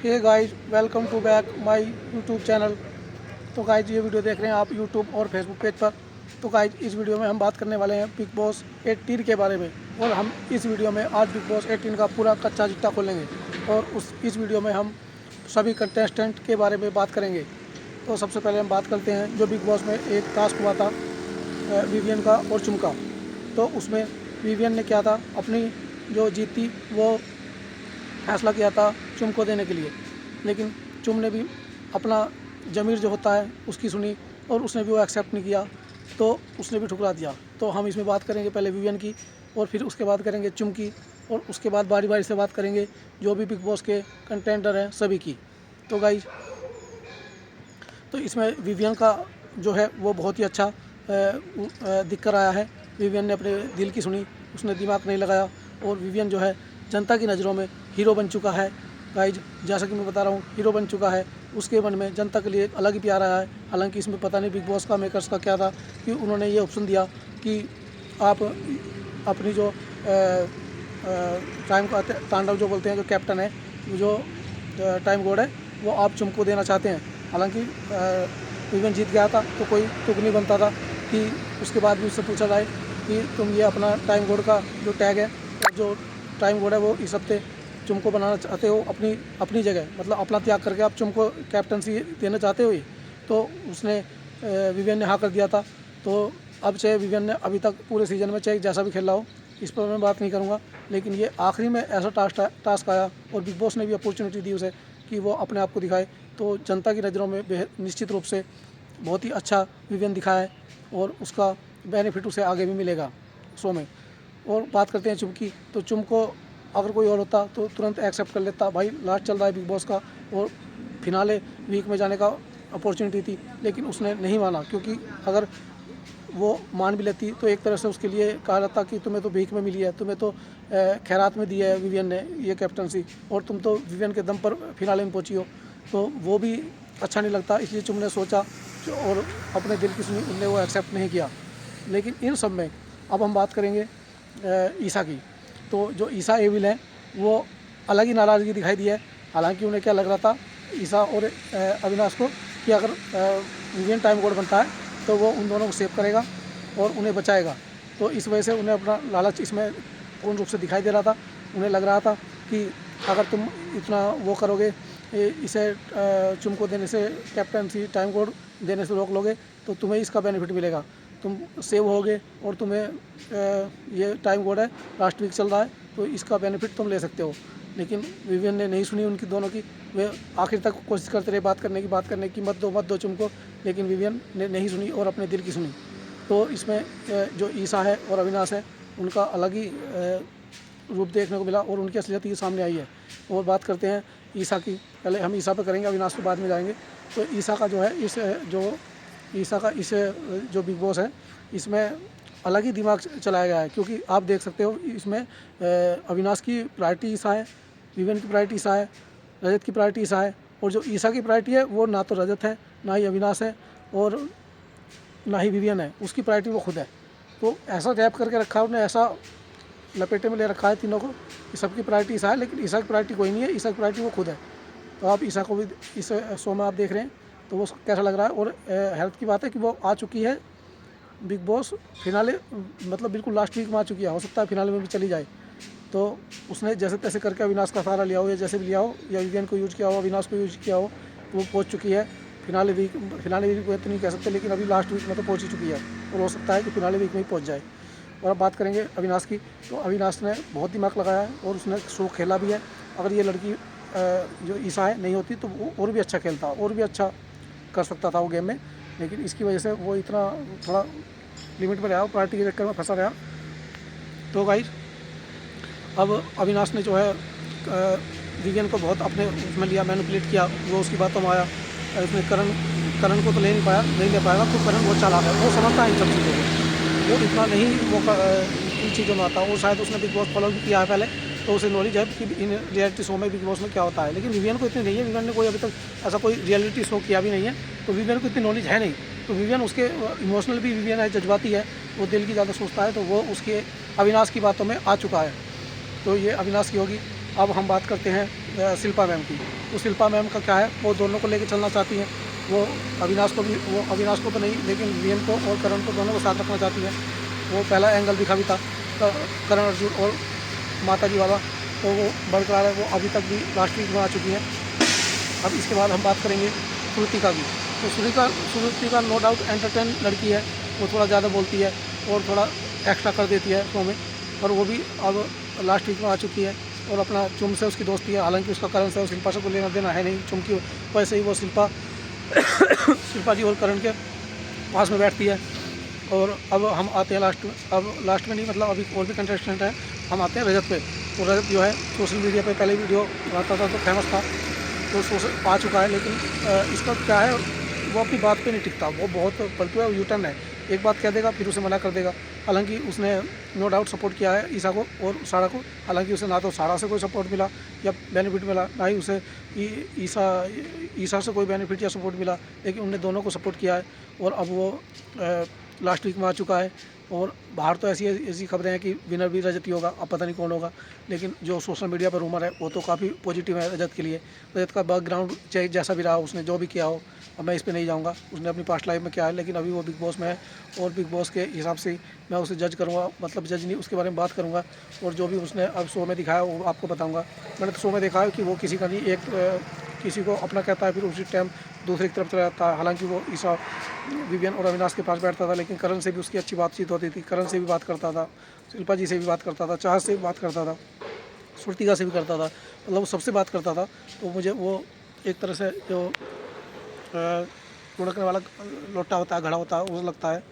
Hey guys, welcome to back my YouTube channel. तो guys, ये video देख रहे हैं आप यूट्यूब और फेसबुक पेज पर। तो गाइस, इस वीडियो में हम बात करने वाले हैं बिग बॉस 18 के बारे में। और हम इस वीडियो में आज बिग बॉस 18 का पूरा कच्चा चिट्ठा खोलेंगे और इस वीडियो में हम सभी कंटेस्टेंट के बारे में बात करेंगे। तो सबसे पहले हम बात करते हैं जो बिग बॉस में एक टास्क हुआ था विवियन का और चुम का। तो उसमें विवियन ने क्या था, अपनी जो जीत थी वो फैसला किया था चुम को देने के लिए, लेकिन चुम ने भी अपना ज़मीर जो होता है उसकी सुनी और उसने भी वो एक्सेप्ट नहीं किया, तो उसने भी ठुकरा दिया। तो हम इसमें बात करेंगे पहले विवियन की और फिर उसके बाद करेंगे चुम की और उसके बाद बारी बारी से बात करेंगे जो भी बिग बॉस के कंटेंडर हैं सभी की। तो गाइस, तो इसमें विवियन का जो है वो बहुत ही अच्छा दिख कर आया है। विवियन ने अपने दिल की सुनी, उसने दिमाग नहीं लगाया और विवियन जो है जनता की नज़रों में हीरो बन चुका है। गाइज, जैसा कि मैं बता रहा हूँ, हीरो बन चुका है। उसके मन में जनता के लिए एक अलग ही प्यार आया है। हालांकि इसमें पता नहीं बिग बॉस का मेकर्स का क्या था कि उन्होंने ये ऑप्शन दिया कि आप अपनी जो टाइम का तांडव जो बोलते हैं, जो कैप्टन है, जो टाइम गोड है, वो आप चुम को देना चाहते हैं। हालांकि विवियन जीत गया था तो कोई तुक नहीं बनता था कि उसके बाद भी उससे पूछा जाए कि तुम ये अपना टाइम गोड का जो टैग है और जो टाइम गोड है वो इस हफ्ते चुम को बनाना चाहते हो अपनी जगह, मतलब अपना त्याग करके आप चुम को कैप्टनसी देना चाहते हो। तो उसने विवियन ने हाँ कर दिया था। तो अब चाहे विवियन ने अभी तक पूरे सीजन में चाहे जैसा भी खेला हो, इस पर मैं बात नहीं करूँगा, लेकिन ये आखिरी में ऐसा टास्क आया और बिग बॉस ने भी अपॉर्चुनिटी दी उसे कि वो अपने आप को दिखाए। तो जनता की नज़रों में निश्चित रूप से बहुत ही अच्छा विवियन दिखा है और उसका बेनिफिट उसे आगे भी मिलेगा शो में। और बात करते हैं चुम की, तो चुम को अगर कोई और होता तो तुरंत एक्सेप्ट कर लेता। भाई, लास्ट चल रहा है बिग बॉस का और फिनाले वीक में जाने का अपॉर्चुनिटी थी, लेकिन उसने नहीं माना, क्योंकि अगर वो मान भी लेती तो एक तरह से उसके लिए कहा जाता कि तुम्हें तो भीख में मिली है, तुम्हें तो खैरात में दी है विवियन ने ये कैप्टनसी, और तुम तो विवियन के दम पर फिनाले में पहुंची हो, तो वो भी अच्छा नहीं लगता। इसलिए चुम ने सोचा और अपने दिल की सुनी, उनने वो एक्सेप्ट नहीं किया। लेकिन इन सब में अब हम बात करेंगे ईसा की। तो जो ईसा एविल है वो अलग ही नाराज़गी दिखाई दी है। हालांकि उन्हें क्या लग रहा था, ईसा और अविनाश को, कि अगर विवियन टाइम कोड बनता है तो वो उन दोनों को सेव करेगा और उन्हें बचाएगा। तो इस वजह से उन्हें अपना लालच इसमें पूर्ण रूप से दिखाई दे रहा था। उन्हें लग रहा था कि अगर तुम इतना वो करोगे, इसे चुम को देने से, कैप्टनसी टाइम कोड देने से रोक लोगे, तो तुम्हें इसका बेनिफिट मिलेगा, तुम सेव होगे और तुम्हें ये टाइम कोड है, लास्ट वीक चल रहा है, तो इसका बेनिफिट तुम ले सकते हो। लेकिन विवियन ने नहीं सुनी उनकी दोनों की। वे आखिर तक कोशिश करते रहे बात करने की, मत दो चुम को, लेकिन विवियन ने नहीं सुनी और अपने दिल की सुनी। तो इसमें जो ईसा है और अविनाश है, उनका अलग ही रूप देखने को मिला और उनकी असलियत ही सामने आई है। और बात करते हैं ईसा की। पहले हम ईसा पे करेंगे, अविनाश पे बाद में जाएंगे। तो ईसा का जो है, इस जो बिग बॉस है, इसमें अलग ही दिमाग चलाया गया है, क्योंकि आप देख सकते हो इसमें अविनाश की प्रायोरिटी ईसा है, विवियन की प्रायोरिटी ईसा है, रजत की प्रायोरिटी ईसा है, और जो ईसा की प्रायोरिटी है वो ना तो रजत है, ना ही अविनाश है, और ना ही विवियन है, उसकी प्रायोरिटी वो खुद है। तो ऐसा रैप करके रखा है उन्हें, ऐसा लपेटे में ले रखा है तीनों को कि सबकी प्रायोरिटी ईसा है, लेकिन ईसा की प्रायोरिटी कोई नहीं है, ईसा की प्रायोरिटी वो खुद है। तो आप ईसा को भी इस शो में आप देख रहे हैं, तो वो कैसा लग रहा है। और हेल्थ की बात है कि वो आ चुकी है बिग बॉस फिनाले, मतलब बिल्कुल लास्ट वीक में आ चुकी है, हो सकता है फिनाले में भी चली जाए। तो उसने जैसे तैसे करके अविनाश का सहारा लिया हो, या जैसे भी लिया हो, या विवियन को यूज किया हो, अविनाश को यूज किया हो, तो वो पहुंच चुकी है फिनाले वीक को तो नहीं कह सकते, लेकिन अभी लास्ट वीक में तो पहुंच ही चुकी है, और हो सकता है कि फिनाले वीक में ही पहुंच जाए। और अब बात करेंगे अविनाश की। तो अविनाश ने बहुत दिमाग लगाया है और उसने शो खेला भी है। अगर ये लड़की जो ईसा है नहीं होती तो वो और भी अच्छा खेलता, और भी अच्छा कर सकता था वो गेम में, लेकिन इसकी वजह से वो इतना थोड़ा लिमिट में रहा, पार्टी के चक्कर में फंसा रहा। तो गाइस, अब अविनाश ने जो है विवियन को बहुत अपने उसमें लिया, मैनिपुलेट किया, वो उसकी बातों में आया। उसने करण को तो ले ले पाएगा, तो करण बहुत चालाक है, वो समझता है इन सब चीज़ों को, वो इतना नहीं वो इन चीज़ों में आता। और शायद उसने बिग बॉस फॉलो भी किया है पहले, तो उसे नॉलेज है कि इन रियलिटी शो में बिग बॉस में क्या होता है। लेकिन विवियन को इतनी नहीं है, विवियन ने कोई अभी तक ऐसा कोई रियलिटी शो किया भी नहीं है, तो विवियन को इतनी नॉलेज है नहीं। तो विवियन उसके इमोशनल भी विवियन है, जज्बाती है, वो दिल की ज़्यादा सोचता है, तो वो उसके अविनाश की बातों में आ चुका है। तो ये अविनाश की होगी। अब हम बात करते हैं शिल्पा मैम की। तो शिल्पा मैम का क्या है, वो दोनों को लेकर चलना चाहती हैं। वो अविनाश को तो नहीं, लेकिन वीएन को और करण को, दोनों को साथ रखना चाहती हैं। वो पहला एंगल दिखा भी था करण अर्जुन और माता जी वाला, तो वो बरकरार है, वो अभी तक भी लास्ट वीक में आ चुकी हैं। अब इसके बाद हम बात करेंगे श्रुतिका की। तो श्रुतिका नो डाउट एंटरटेन लड़की है, वो थोड़ा ज़्यादा बोलती है और थोड़ा एक्स्ट्रा कर देती है शो में, और वो भी अब लास्ट वीक में आ चुकी है और अपना चुम से उसकी दोस्ती है। हालांकि उसका करण से और शिल्पा से कोई लेना देना है नहीं, चुम की वैसे ही वो शिल्पा जी और करण के पास में बैठती है। और अब हम आते हैं लास्ट में, अब लास्ट में नहीं मतलब अभी और भी कंटेस्टेंट है, हम आते हैं रजत पे। तो रजत जो है सोशल मीडिया पे पहले वीडियो बनाता था तो फेमस था, तो सोशल आ चुका है, लेकिन इसका क्या है, वो अपनी बात पे नहीं टिकता, वो बहुत पलटू है, यूटर्न है, एक बात कह देगा फिर उसे मना कर देगा। हालांकि उसने नो डाउट सपोर्ट किया है ईशा को और सारा को। हालांकि उसे ना तो सारा से कोई सपोर्ट मिला या बेनिफिट मिला, ना ही उसे ईशा से कोई बेनिफिट या सपोर्ट मिला, लेकिन उनने दोनों को सपोर्ट किया है। और अब वो लास्ट वीक में आ चुका है। और बाहर तो ऐसी खबरें हैं कि विनर भी रजत ही होगा, अब पता नहीं कौन होगा, लेकिन जो सोशल मीडिया पर रूमर है वो तो काफ़ी पॉजिटिव है रजत के लिए। रजत का बैकग्राउंड चाहे जैसा भी रहा, उसने जो भी किया हो, अब मैं इस पर नहीं जाऊंगा, उसने अपनी पास्ट लाइफ में क्या है, लेकिन अभी वो बिग बॉस में है और बिग बॉस के हिसाब से मैं उसे जज करूँगा, मतलब जज नहीं, उसके बारे में बात करूँगा। और जो भी उसने अब शो में दिखाया वो आपको बताऊँगा। मैंने तो शो में देखा है कि वो किसी का नहीं, किसी को अपना कहता है फिर उसी टाइम दूसरी की तरफ चला जाता है। हालांकि वो ईशा, विवियन और अविनाश के पास बैठता था, लेकिन करण से भी उसकी अच्छी बातचीत होती थी, करण से भी बात करता था, शिल्पा जी से भी बात करता था, चाहत से भी बात करता था, श्रुतिका से भी करता था, मतलब वो सबसे बात करता था। तो मुझे वो एक तरह से जो लुढ़कने वाला लोटा होता है, घड़ा होता है, वो लगता है।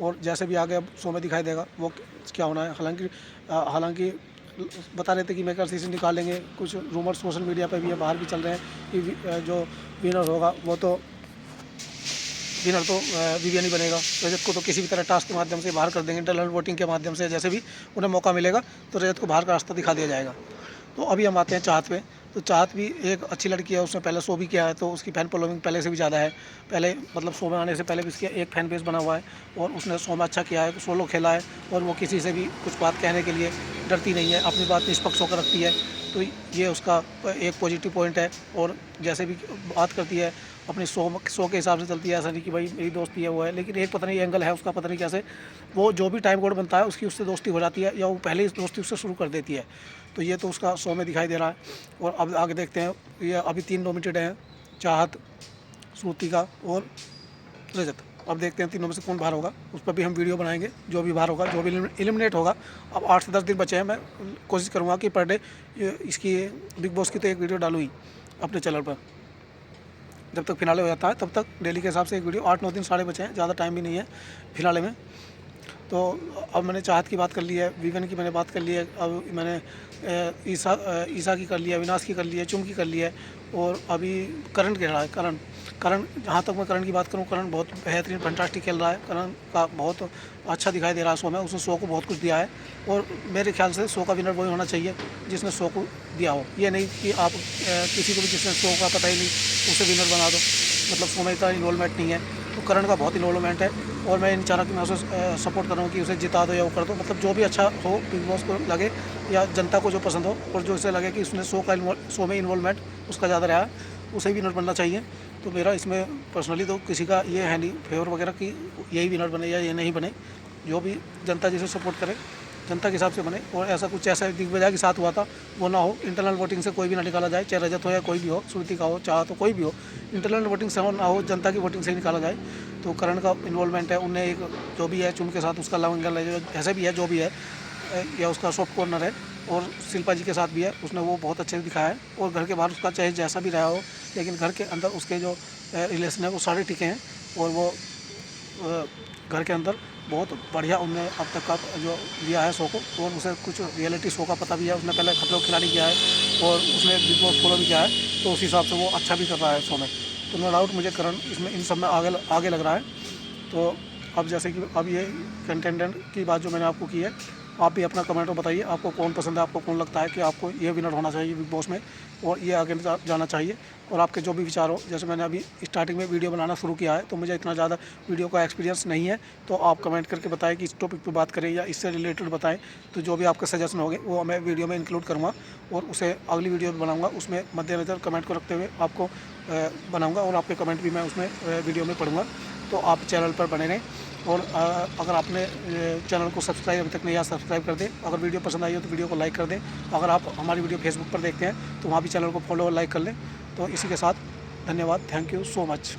और जैसे भी आगे अब शो में दिखाई देगा वो क्या होना है। हालांकि बता रहे थे कि मेकर सीजन निकालेंगे, कुछ रूमर सोशल मीडिया पर भी है, बाहर भी चल रहे हैं कि जो विनर होगा वो तो विवियन ही बनेगा। रजत को तो किसी भी तरह टास्क के माध्यम से बाहर कर देंगे, इंटरनल वोटिंग के माध्यम से, जैसे भी उन्हें मौका मिलेगा तो रजत को बाहर का रास्ता दिखा दिया जाएगा। तो अभी हम आते हैं चाहत पे। तो चाहत भी एक अच्छी लड़की है, उसने पहले शो भी किया है, तो उसकी फ़ैन फॉलोइंग पहले से भी ज़्यादा है। पहले मतलब शो में आने से पहले भी उसकी एक फ़ैन बेस बना हुआ है और उसने शो में अच्छा किया है, सोलो खेला है और वो किसी से भी कुछ बात कहने के लिए डरती नहीं है, अपनी बात निष्पक्ष होकर रखती है। तो ये उसका एक पॉजिटिव पॉइंट है। और जैसे भी बात करती है अपनी शो के हिसाब से चलती है, ऐसा नहीं कि भाई मेरी दोस्ती है वो है, लेकिन एक पता नहीं एंगल है उसका, पता नहीं कैसे वो जो भी टाइम कोड बनता है उसकी उससे दोस्ती हो जाती है, या वो पहले ही दोस्ती उससे शुरू कर देती है। तो ये तो उसका शो में दिखाई दे रहा है। और अब आगे देखते हैं, ये अभी 3 नॉमिनेटेड हैं, चाहत, श्रुतिका और रजत। अब देखते हैं तीनों में से कौन बाहर होगा, उस पर भी हम वीडियो बनाएंगे। जो भी बाहर होगा, जो भी एलिमिनेट होगा, अब 8 से 10 दिन बचे हैं, मैं कोशिश करूँगा कि पर डे इसकी बिग बॉस की तो एक वीडियो डालूँ ही अपने चैनल पर। जब तक फिनाले हो जाता है तब तक डेली के हिसाब से एक वीडियो, 8-9 दिन सारे बचे हैं, ज़्यादा टाइम भी नहीं है फिनाले में। तो अब मैंने चाहत की बात कर ली है, विवेन की मैंने बात कर ली है, अब मैंने ईशा की कर ली है, अविनाश की कर ली है, चुम की कर ली है। और अभी करण कह रहा है, करण जहाँ तक मैं करण की बात करूँ, करण बहुत बेहतरीन फैंटास्टिक खेल रहा है। करण का बहुत अच्छा दिखाई दे रहा है शो में, उसने शो को बहुत कुछ दिया है। और मेरे ख्याल से शो का विनर वही होना चाहिए जिसने शो को दिया हो, ये नहीं कि आप किसी को भी जिसने शो का पता ही नहीं उसे विनर बना दो, मतलब शो में इतना इन्वॉल्वमेंट नहीं है। तो करण का बहुत इन्वॉल्वमेंट है और मैं नहीं चाह रहा कि मैं उसे सपोर्ट कर रहा हूँ कि उसे जिता दो या वो कर दो, मतलब जो भी अच्छा हो बिग बॉस को लगे या जनता को जो पसंद हो और जो इसे लगे कि उसने शो में इन्वॉल्वमेंट उसका ज़्यादा रहा, उसे विनर बनना चाहिए। तो मेरा इसमें पर्सनली तो किसी का ये है नहीं फेवर वगैरह कि यही विनर बने या ये नहीं बने, जो भी जनता जिसे सपोर्ट करे जनता के हिसाब से बने। और ऐसा कुछ ऐसा दिग्विजय के साथ हुआ था वो ना हो, इंटरनल वोटिंग से कोई भी ना निकाला जाए, चाहे रजत हो या कोई भी हो, श्रुतिका हो, चाहत हो, कोई भी हो, इंटरनल वोटिंग से ना हो, जनता की वोटिंग से ही निकाला जाए। तो करण का इन्वॉल्वमेंट है, उनने एक जो भी है चुन के साथ उसका लव एंगल है, जो ऐसे भी है जो भी है, या उसका सॉफ्ट कॉर्नर है। और शिल्पा जी के साथ भी है, उसने वो बहुत अच्छे से दिखाया है। और घर के बाहर उसका चाहे जैसा भी रहा हो, लेकिन घर के अंदर उसके जो रिलेशन है वो सारे टिके हैं। और वो घर के अंदर बहुत बढ़िया उनने अब तक का जो दिया है शो को, और उसे कुछ रियलिटी शो का पता भी है, उसने पहले खतरों के खिलाड़ी किया है और उसने बिग बॉस फॉलो भी किया है, तो उस हिसाब से वो अच्छा भी कर रहा है शो में। तो नो डाउट मुझे करण इसमें इन सब में आगे लग रहा है। तो अब जैसे कि अब ये कंटेंडेंट की बात जो मैंने आपको की है, आप भी अपना कमेंट में बताइए आपको कौन पसंद है, आपको कौन लगता है कि आपको ये विनर होना चाहिए बिग बॉस में और ये आगे जाना चाहिए। और आपके जो भी विचार हो, जैसे मैंने अभी स्टार्टिंग में वीडियो बनाना शुरू किया है तो मुझे इतना ज़्यादा वीडियो का एक्सपीरियंस नहीं है, तो आप कमेंट करके बताएं कि इस टॉपिक पे बात करें या इससे रिलेटेड बताएं। तो जो भी आपके सजेशन होंगे वो मैं वीडियो में इंक्लूड करूँगा और उसे अगली वीडियो बनाऊँगा, उसमें मद्देनज़र कमेंट को रखते हुए आपको बनाऊँगा और आपके कमेंट भी मैं उसमें वीडियो में पढ़ूँगा। तो आप चैनल पर बने रहें और अगर आपने चैनल को सब्सक्राइब अभी तक नहीं किया सब्सक्राइब कर दें। अगर वीडियो पसंद आई हो तो वीडियो को लाइक कर दें। अगर आप हमारी वीडियो फेसबुक पर देखते हैं तो वहाँ भी चैनल को फॉलो और लाइक कर लें। तो इसी के साथ धन्यवाद, थैंक यू सो मच।